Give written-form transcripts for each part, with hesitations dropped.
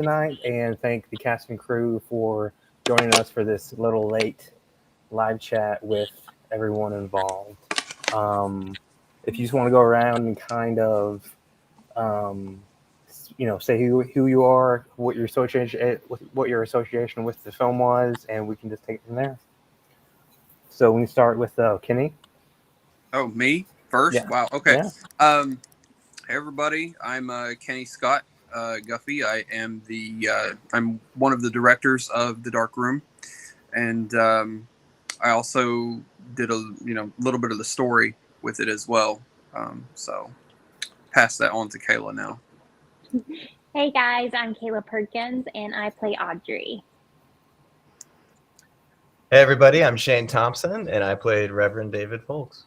tonight, and thank the cast and crew for joining us for this little late live chat with everyone involved. Um, if you just want to go around and kind of, um, say who you are, what your association with the film was, and we can just take it from there. So we can start with Kenny. Oh, me first? Yeah, Wow. Okay. yeah. Hey everybody, I'm Kenny Scott Guffey. I'm one of the directors of The Dark Room, and I also did a little bit of the story with it as well. So pass that on to Kayla now. Hey guys, I'm Kayla Perkins and I play Audrey. Hey everybody, I'm Shane Thompson and I played Reverend David Folks.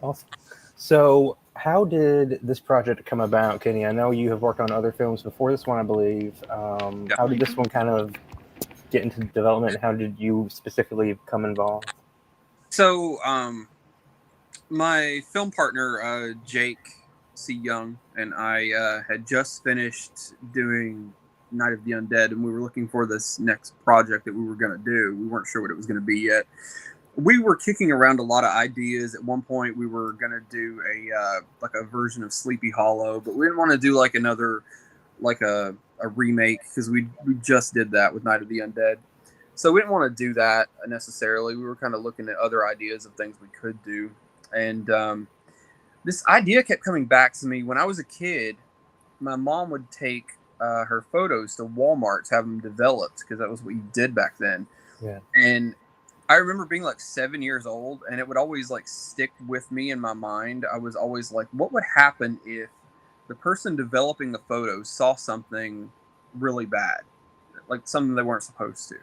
Awesome. So, how did this project come about, Kenny? I know you have worked on other films before this one, I believe. Yeah. How did this one kind of get into development? And how did you specifically become involved? So my film partner Jake C. Young and I had just finished doing Night of the Undead, and we were looking for this next project that we were going to do. We weren't sure what it was going to be yet. We were kicking around a lot of ideas. At one point, we were going to do a version of Sleepy Hollow, but we didn't want to do a remake because we just did that with Night of the Undead. So we didn't want to do that necessarily. We were kind of looking at other ideas of things we could do. And this idea kept coming back to me. When I was a kid, my mom would take her photos to Walmart to have them developed because that was what you did back then. Yeah. And I remember being like 7 years old, and it would always like stick with me in my mind. I was always like, what would happen if the person developing the photos saw something really bad, like something they weren't supposed to?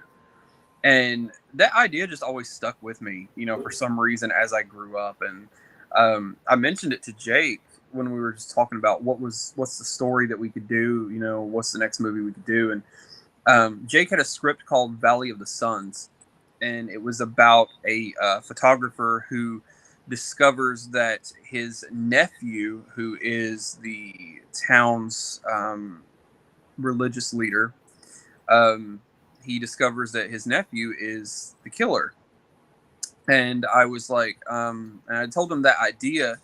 And that idea just always stuck with me, for some reason as I grew up. And I mentioned it to Jake when we were just talking about what's the story that we could do, what's the next movie we could do. And Jake had a script called Valley of the Suns, and it was about a photographer who discovers that his nephew, who is the town's religious leader, he discovers that his nephew is the killer. And I was like, and I told him that idea,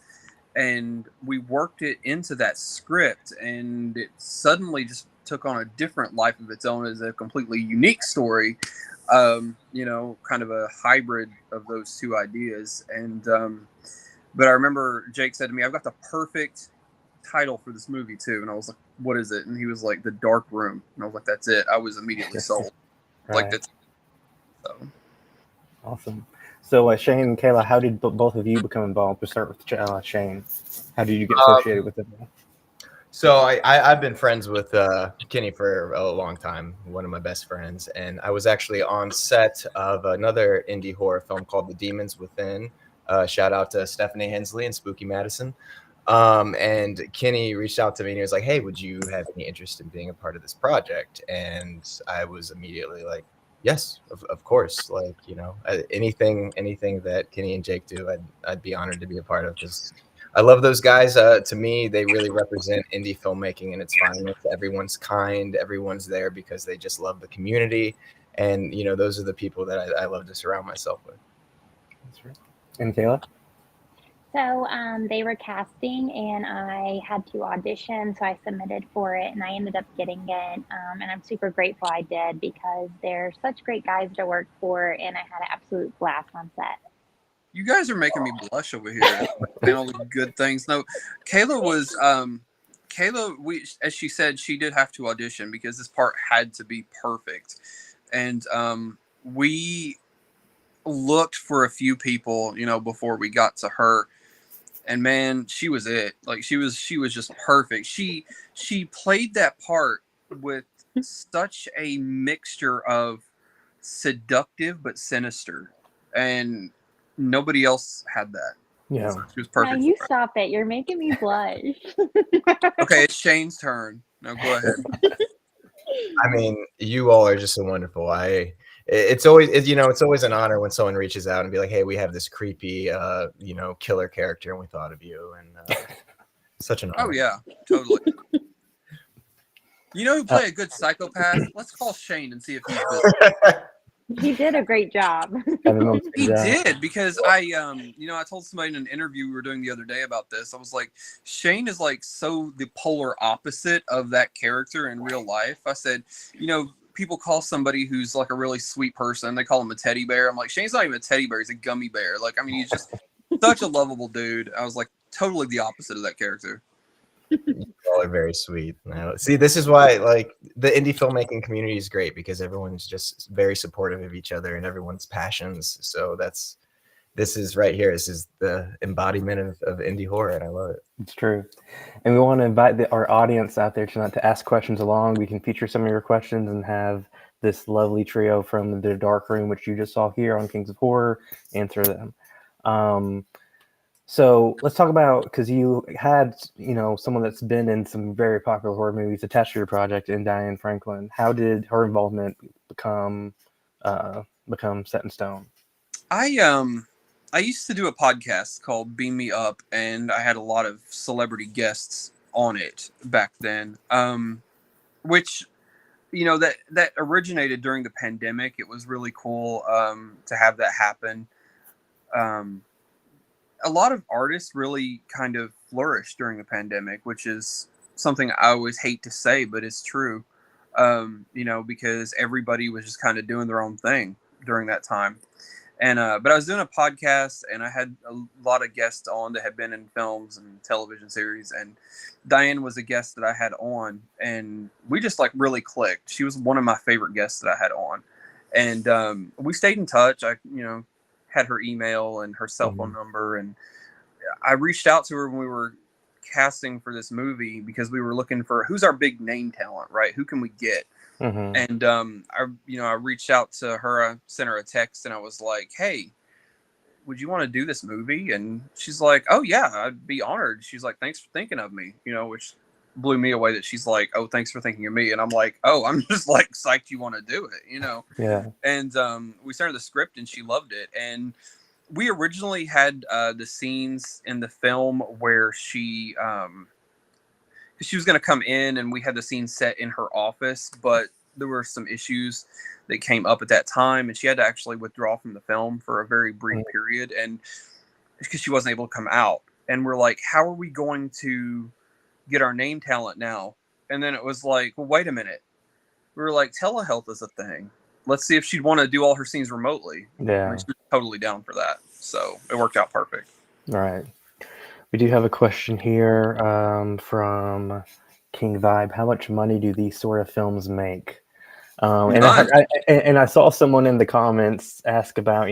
and we worked it into that script, and it suddenly just took on a different life of its own as a completely unique story, kind of a hybrid of those two ideas. And but I remember Jake said to me, I've got the perfect title for this movie too. And I was like, what is it? And he was like, The Dark Room. And I was like, that's it. I was immediately sold. Right. Like that's so Awesome. So, Shane and Kayla, how did both of you become involved? To start with Shane, how did you get associated with it? So I've been friends with Kenny for a long time, one of my best friends, and I was actually on set of another indie horror film called The Demons Within. Shout out to Stephanie Hensley and Spooky Madison. And Kenny reached out to me and he was like, hey, would you have any interest in being a part of this project? And I was immediately like, yes, of course. Like, anything that Kenny and Jake do, I'd be honored to be a part of, because I love those guys. To me, they really represent indie filmmaking, and it's fine. Everyone's kind. Everyone's there because they just love the community. And, those are the people that I love to surround myself with. That's right. And Kayla? So they were casting and I had to audition, so I submitted for it and I ended up getting it. And I'm super grateful I did because they're such great guys to work for, and I had an absolute blast on set. you guys are making me blush over here and all the good things. No, Kayla was as she said, she did have to audition because this part had to be perfect. And we looked for a few people, before we got to her. And man, she was it. Like she was just perfect. She played that part with such a mixture of seductive but sinister, and nobody else had that. Yeah. So she was perfect. Now you stop it. You're making me blush. Okay, it's Shane's turn. Now go ahead. I mean, you all are just so wonderful. It's always an honor when someone reaches out and be like, hey, we have this creepy, killer character and we thought of you. And such an honor. Oh yeah, totally. You know who played a good psychopath? Let's call Shane and see if he's busy. He did a great job. Everyone's He good job. did, because I told somebody in an interview we were doing the other day about this. I was like, Shane is like so the polar opposite of that character in real life. I said, people call somebody who's like a really sweet person, they call him a teddy bear. I'm like, Shane's not even a teddy bear, he's a gummy bear. Like, I mean, he's just such a lovable dude. I was like, totally the opposite of that character. You all are very sweet. See, this is why like the indie filmmaking community is great, because everyone's just very supportive of each other and everyone's passions. So this is right here. This is the embodiment of indie horror, and I love it. It's true. And we want to invite our audience out there tonight to ask questions along. We can feature some of your questions and have this lovely trio from the Dark Room, which you just saw here on Kings of Horror, answer them. So let's talk about, because you had, someone that's been in some very popular horror movies attached to your project in Diane Franklin. How did her involvement become set in stone? I used to do a podcast called Beam Me Up, and I had a lot of celebrity guests on it back then. Which, that originated during the pandemic. It was really cool to have that happen. A lot of artists really kind of flourished during the pandemic, which is something I always hate to say, but it's true. Because everybody was just kind of doing their own thing during that time. And but I was doing a podcast, and I had a lot of guests on that had been in films and television series, and Diane was a guest that I had on, and we just like really clicked. She was one of my favorite guests that I had on, and we stayed in touch. I had her email and her cell phone number, and I reached out to her when we were casting for this movie, because we were looking for who's our big name talent, right? Who can we get? And I reached out to her. I sent her a text, and I was like, "Hey, would you want to do this movie?" And she's like, "Oh yeah, I'd be honored." She's like, "Thanks for thinking of me," which blew me away. That she's like, "Oh, thanks for thinking of me," and I'm like, "Oh, I'm just like psyched you want to do it," Yeah. And we sent her the script, and she loved it. And we originally had the scenes in the film where she was going to come in, and we had the scene set in her office, but there were some issues that came up at that time, and she had to actually withdraw from the film for a very brief period, and because she wasn't able to come out. And we're like, how are we going to get our name talent now? And then it was like, well, wait a minute. We were like, telehealth is a thing. Let's see if she'd want to do all her scenes remotely. Yeah. I mean, she was totally down for that. So it worked out perfect. All right. We do have a question here from King Vibe. How much money do these sort of films make? And I saw someone in the comments ask about,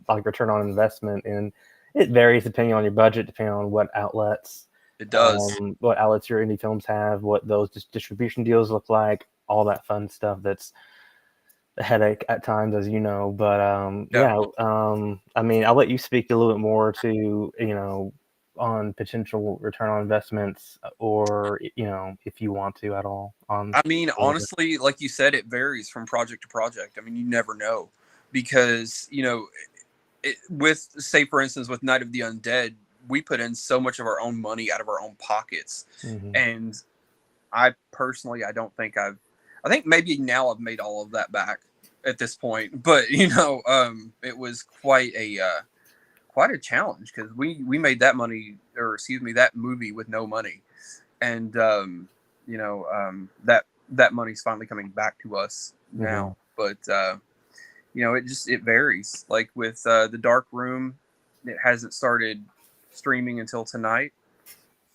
like return on investment, and it varies depending on your budget, depending on what outlets. It does. What outlets your indie films have, what those distribution deals look like, all that fun stuff. That's a headache at times, as you know. But I mean, I'll let you speak a little bit more to, on potential return on investments, or if you want to at all. I mean, honestly, like you said, it varies from project to project. I mean, you never know, because with, say for instance, with Night of the Undead, we put in so much of our own money out of our own pockets, and I personally, I think maybe now I've made all of that back at this point, but it was quite a challenge, because we made that movie with no money, and that money's finally coming back to us now. But it varies. Like with the Dark Room, it hasn't started streaming until tonight,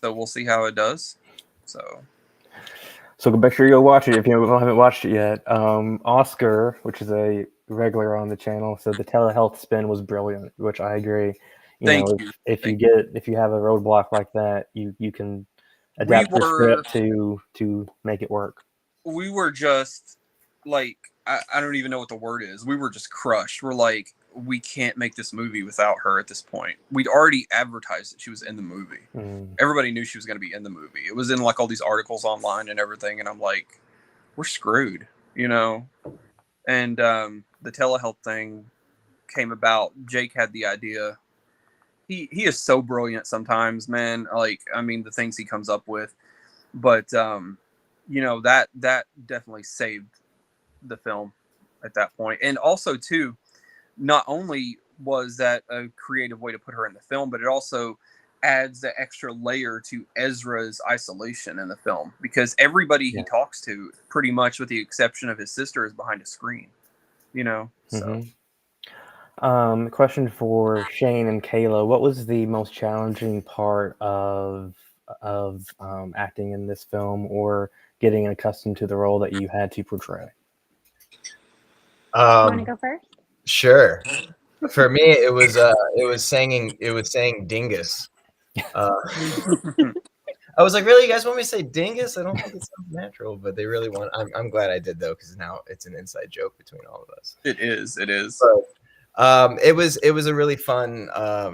so we'll see how it does. So make sure you go watch it if you haven't watched it yet. Oscar, which is a regular on the channel, said the telehealth spin was brilliant, which I agree. Thank you. If you have a roadblock like that, you can adapt the script to make it work. We were just like, I don't even know what the word is. We were just crushed. We're like, we can't make this movie without her at this point. We'd already advertised that she was in the movie. Everybody knew she was going to be in the movie. It was in like all these articles online and everything. And I'm like, we're screwed, And the telehealth thing came about. Jake had the idea. He is so brilliant sometimes, man. Like, I mean, the things he comes up with. But that definitely saved the film at that point. And also too, not only was that a creative way to put her in the film, but it also adds the extra layer to Ezra's isolation in the film, because everybody he talks to, pretty much with the exception of his sister, is behind a screen, so. Question for Shane and Kayla: what was the most challenging part of acting in this film, or getting accustomed to the role that you had to portray? You want to go first? Sure. For me, it was saying dingus. I was like, really, you guys want me to say dingus? I don't think it sounds natural, but they really want. I'm glad I did though, because now it's an inside joke between all of us. It is. But, it was a really fun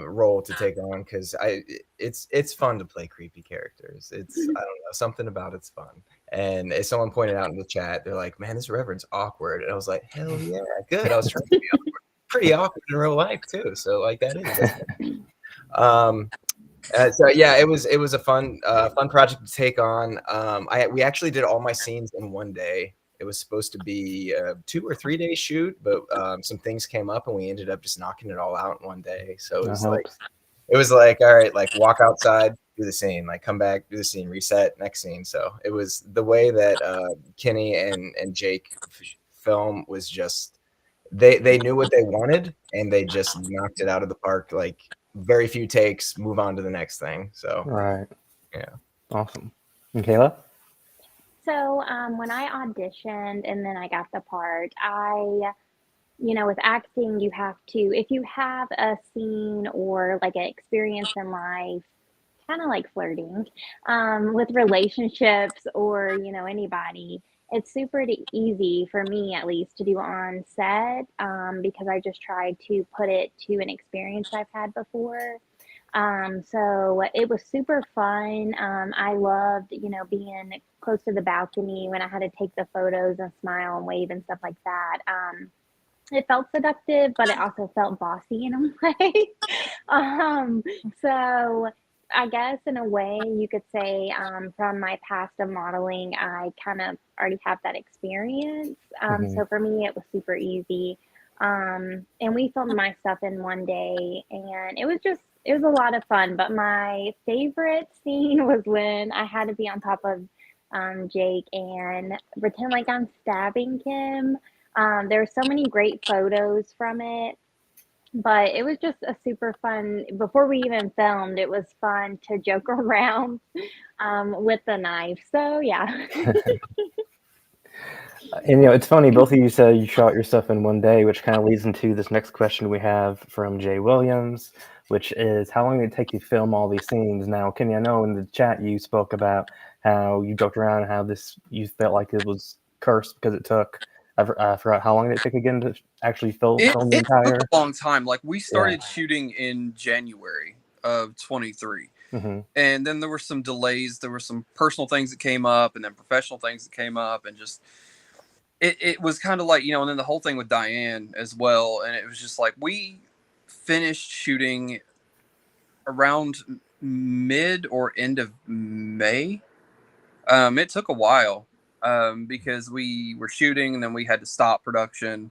role to take on, because it's fun to play creepy characters. It's, I don't know, something about it's fun. And as someone pointed out in the chat, they're like, man, this Reverend's awkward. And I was like, hell yeah, good. I was trying to be awkward. Pretty awkward in real life too. So like that's so yeah, it was a fun project to take on. We actually did all my scenes in one day. It was supposed to be a 2 or 3 day shoot, but some things came up and we ended up just knocking it all out in one day. So it was like, all right, like walk outside, do the scene, like come back, do the scene, reset, next scene. So it was the way that Kenny and Jake film was just, they knew what they wanted and they just knocked it out of the park. Like very few takes, move on to the next thing. So right, yeah, awesome. And Kayla? So when I auditioned and then I got the part, with acting, you have to, if you have a scene or like an experience in life, kind of like flirting with relationships or, anybody, it's super easy for me, at least, to do on set because I just try to put it to an experience I've had before. So it was super fun. I loved, being close to the balcony when I had to take the photos and smile and wave and stuff like that. It felt seductive, but it also felt bossy in a way. So I guess in a way you could say from my past of modeling, I kind of already have that experience. So for me, it was super easy. And we filmed my stuff in one day, and it was a lot of fun. But my favorite scene was when I had to be on top of Jake and pretend like I'm stabbing him. There were so many great photos from it, but it was just a super fun, before we even filmed, it was fun to joke around with the knife. So yeah. And it's funny, both of you said you shot your stuff in one day, which kind of leads into this next question we have from Jay Williams, which is, how long did it take you to film all these scenes? Now, Kenny, I know in the chat you spoke about how you joked around and how you felt like it was cursed because it took, I forgot, how long did it take again to actually film the entire? It took a long time. Like we started shooting in January of 23. And then there were some delays. There were some personal things that came up, and then professional things that came up, and just it was kind of like, and then the whole thing with Diane as well. And it was just like, we finished shooting around mid or end of May. It took a while because we were shooting and then we had to stop production.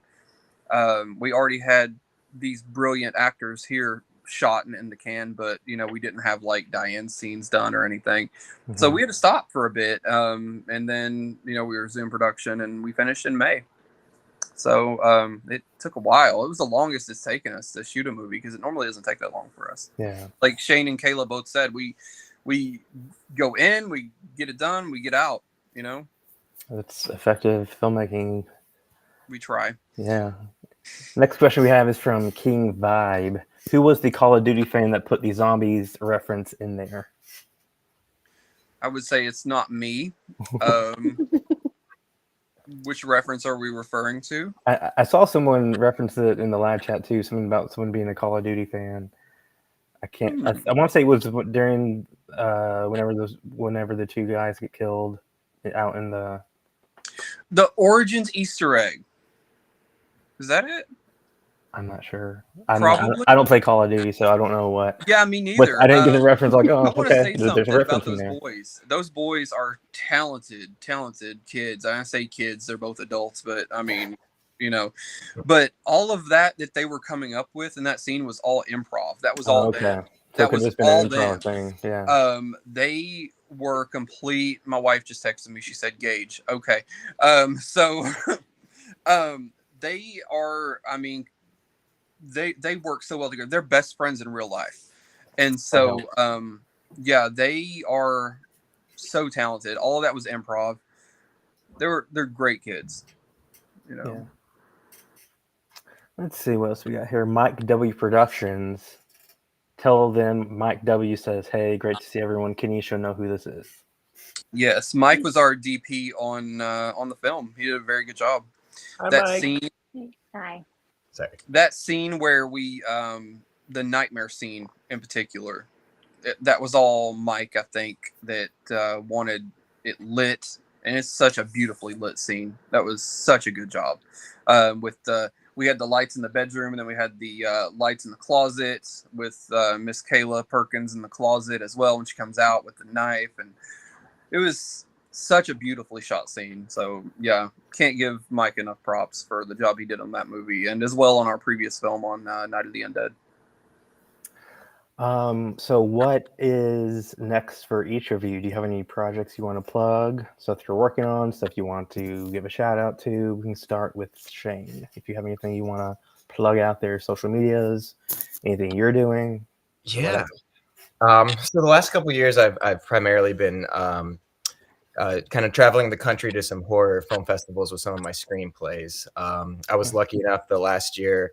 We already had these brilliant actors here shot and in the can, but we didn't have like Diane's scenes done or anything, so we had to stop for a bit, and then we resumed production and we finished in May. So it took a while. It was the longest it's taken us to shoot a movie, because it normally doesn't take that long for us. Like Shane and Kayla both said, we go in, we get it done, we get out. It's effective filmmaking. We try. Next question we have is from King Vibe. Who was the Call of Duty fan that put the zombies reference in there? I would say it's not me. Which reference are we referring to? I saw someone reference it in the live chat too. Something about someone being a Call of Duty fan. I can't. I want to say it was during whenever the two guys get killed out in the Origins Easter egg. Is that it? I'm not sure. Probably. I don't play Call of Duty, so I don't know what. Yeah, me neither. I didn't get the reference. Like, oh, I want to okay, say there's a something about reference in those there. boys. Those boys are talented kids. I say kids; they're both adults, but I mean, you know, but all of that they were coming up with in that scene was all improv. That was all Oh, okay. them. So it That could have was just been all an them. improv thing. Yeah. They were complete. My wife just texted me. She said, "Gage." Okay. So, they are. I mean, they work so well together. They're best friends in real life, and so yeah, they are so talented. All of that was improv. They're great kids, you know. Yeah. Let's see what else we got here. Mike W Productions. Tell them Mike W says, "Hey, great to see everyone. Kenesha know who this is." Yes, Mike was our DP on the film. He did a very good job. Hi, That Mike. scene, Hi. Sorry. that scene where we the nightmare scene in particular, that was all Mike, I think, that wanted it lit, and it's such a beautifully lit scene. That was such a good job. We had the lights in the bedroom, and then we had the lights in the closet with Miss Kayla Perkins in the closet as well when she comes out with the knife, and it was such a beautifully shot scene. So yeah, can't give Mike enough props for the job he did on that movie, and as well on our previous film on Night of the Undead. So what is next for each of you? Do you have any projects you want to plug? Stuff you're working on, stuff you want to give a shout out to? We can start with Shane. If you have anything you want to plug out there, social medias, anything you're doing. Yeah. So the last couple of years, I've primarily been kind of traveling the country to some horror film festivals with some of my screenplays. I was lucky enough the last year.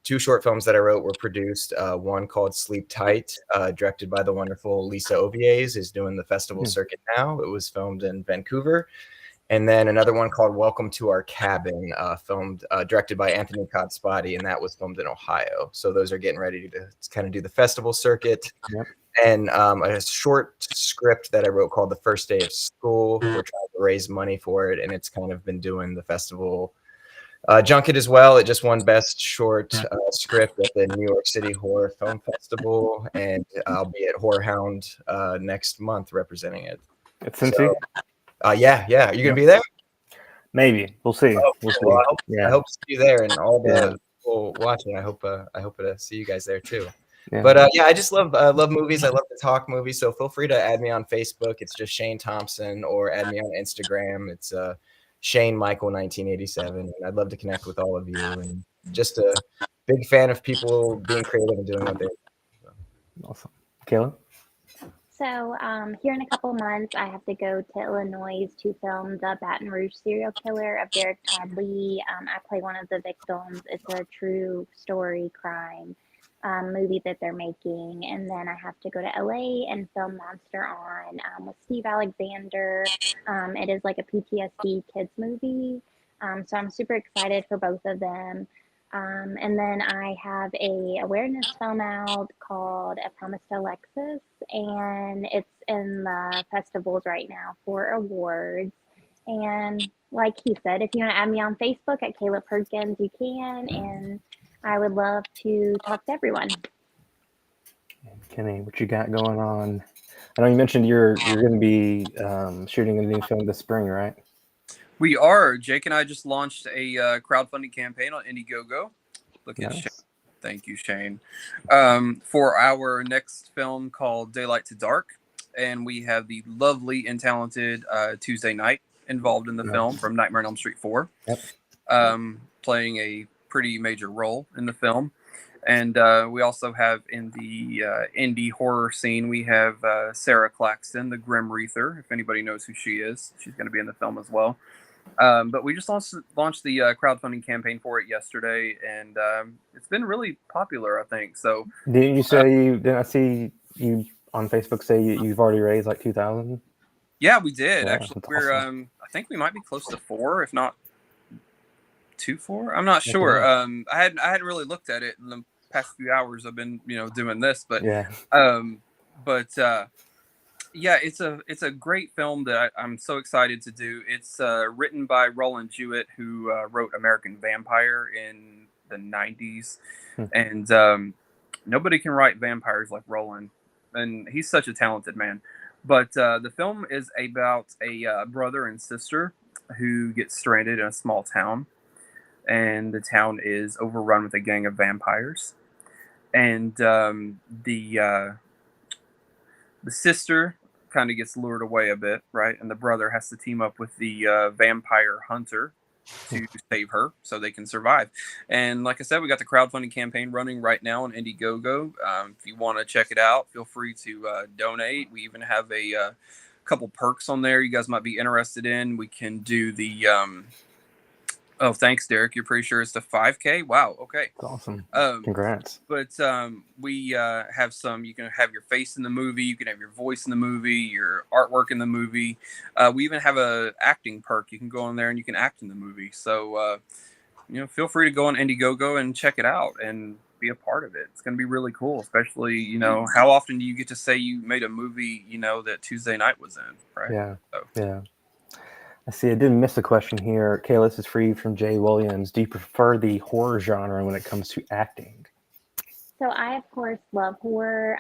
Two short films that I wrote were produced. One called Sleep Tight, directed by the wonderful Lisa Ovie's, is doing the festival circuit now. It was filmed in Vancouver. And then another one called Welcome to Our Cabin, directed by Anthony Codspotty, and that was filmed in Ohio. So those are getting ready to kind of do the festival circuit. Yep. And a short script that I wrote called The First Day of School. We're trying to raise money for it, and it's kind of been doing the festival junket as well. It just won Best Short Script at the New York City Horror Film Festival, and I'll be at Horror Hound next month representing it. It's Cincy? Yeah. You're gonna be there? Maybe. We'll see. We'll see. Well, Yeah. I hope to see you there, and all the people watching. I hope to see you guys there too. Yeah. But yeah, I just love movies. I love to talk movies. So feel free to add me on Facebook. It's just Shane Thompson, or add me on Instagram. It's Shane Michael 1987. And I'd love to connect with all of you. And just a big fan of people being creative and doing what they do. Awesome. Kayla? So here in a couple months, I have to go to Illinois to film the Baton Rouge serial killer of Derek Todd Lee. I play one of the victims. It's a true story crime movie that they're making. And then I have to go to LA and film Monster On with Steve Alexander. It is like a PTSD kids movie. So I'm super excited for both of them. And then I have a awareness film out called A Promise to Alexis, and it's in the festivals right now for awards. And like he said, if you want to add me on Facebook at Kayla Perkins, you can, and I would love to talk to everyone. Kenny, what you got going on? I know you mentioned you're going to be shooting a new film this spring, right? We are. Jake and I just launched a crowdfunding campaign on Indiegogo. Look at Nice. Shane. Thank you, Shane. For our next film called Daylight to Dark. And we have the lovely and talented Tuesday Night involved in the film from Nightmare on Elm Street 4. Yep. Playing a pretty major role in the film. And we also have in the indie horror scene, we have Sarah Claxton, the Grim Reaper. If anybody knows who she is, she's going to be in the film as well. But we just launched the crowdfunding campaign for it yesterday, and it's been really popular, I think. So Didn't you say didn't I see you on Facebook say you've already raised like 2,000? Yeah, we did. Yeah, actually. that's We're awesome. I think we might be close to 4, if not 2-4. I'm not sure. I hadn't really looked at it in the past few hours. I've been doing this, but yeah. Yeah, it's a great film that I'm so excited to do. It's written by Roland Jewett, who wrote American Vampire in the 90s. Hmm. And nobody can write vampires like Roland. And he's such a talented man. But the film is about a brother and sister who get stranded in a small town. And the town is overrun with a gang of vampires. And the sister kind of gets lured away a bit, right? And the brother has to team up with the vampire hunter to save her so they can survive. And like I said, we got the crowdfunding campaign running right now on Indiegogo. If you want to check it out, feel free to donate. We even have a couple perks on there you guys might be interested in. We can do the oh, thanks, Derek. You're pretty sure it's the 5K? Wow. Okay. That's awesome. Um, Congrats. but we have some. You can have your face in the movie. You can have your voice in the movie. Your artwork in the movie. We even have a acting perk. You can go on there and you can act in the movie. So feel free to go on Indiegogo and check it out and be a part of it. It's going to be really cool. Especially, how often do you get to say you made a movie, that Tuesday Night was in, right? Yeah. So. Yeah. I see. I did miss a question here. Kayla, this is free from Jay Williams. Do you prefer the horror genre when it comes to acting? So I, of course, love horror.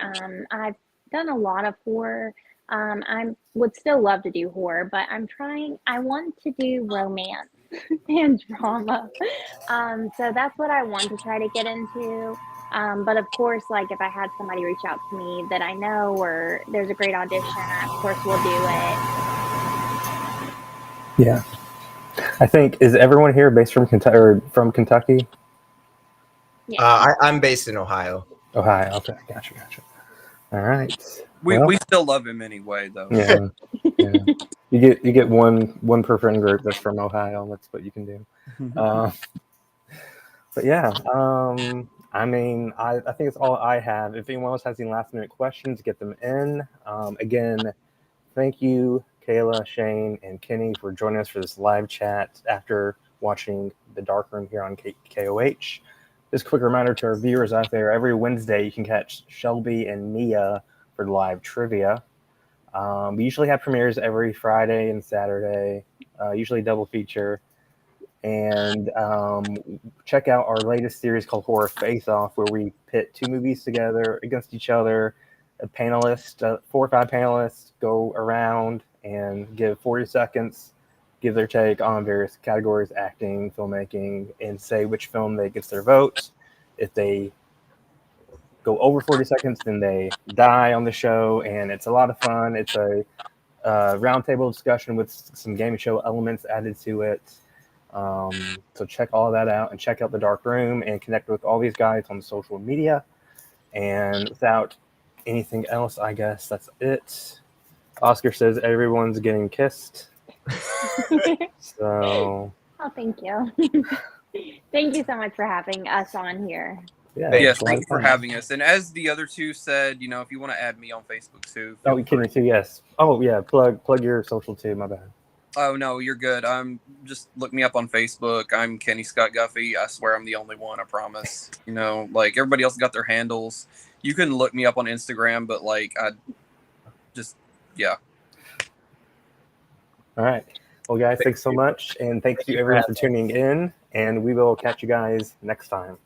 I've done a lot of horror. I would still love to do horror, but I want to do romance and drama. So that's what I want to try to get into. But of course, like if I had somebody reach out to me that I know or there's a great audition, I, of course, will do it. Yeah. I think, is everyone here based from Kentucky or from Kentucky? Yeah. I'm based in Ohio. Ohio. Okay. Gotcha. All right. We still love him anyway, though. Yeah. Yeah. You get one per friend group that's from Ohio. That's what you can do. But yeah, I mean, I think it's all I have. If anyone else has any last minute questions, get them in. Again, thank you, Kayla, Shane, and Kenny for joining us for this live chat after watching The Dark Room here on KOH. Just a quick reminder to our viewers out there, every Wednesday you can catch Shelby and Mia for live trivia. We usually have premieres every Friday and Saturday, usually double feature. And check out our latest series called Horror Face Off, where we pit two movies together against each other. A panelist, 4 or 5 panelists go around and give 40 seconds, give their take on various categories, acting, filmmaking, and say which film they gets their vote. If they go over 40 seconds, then they die on the show, and it's a lot of fun. It's a roundtable discussion with some game show elements added to it. So check all that out and check out The Dark Room and connect with all these guys on social media. And without anything else, I guess that's it. Oscar says everyone's getting kissed. So Oh, thank you. Thank you so much for having us on here. yeah, Yes, thank you for having us. And as the other two said, if you want to add me on Facebook too. Oh, you kidding too? Yes. Oh yeah, plug your social too. My bad. Oh no, you're good. Just look me up on Facebook. I'm Kenny Scott Guffey. I swear I'm the only one. I promise. Like everybody else got their handles. You can look me up on Instagram, but yeah. All right. Well, guys, thanks so much, and thank you everyone for tuning in. And we will catch you guys next time.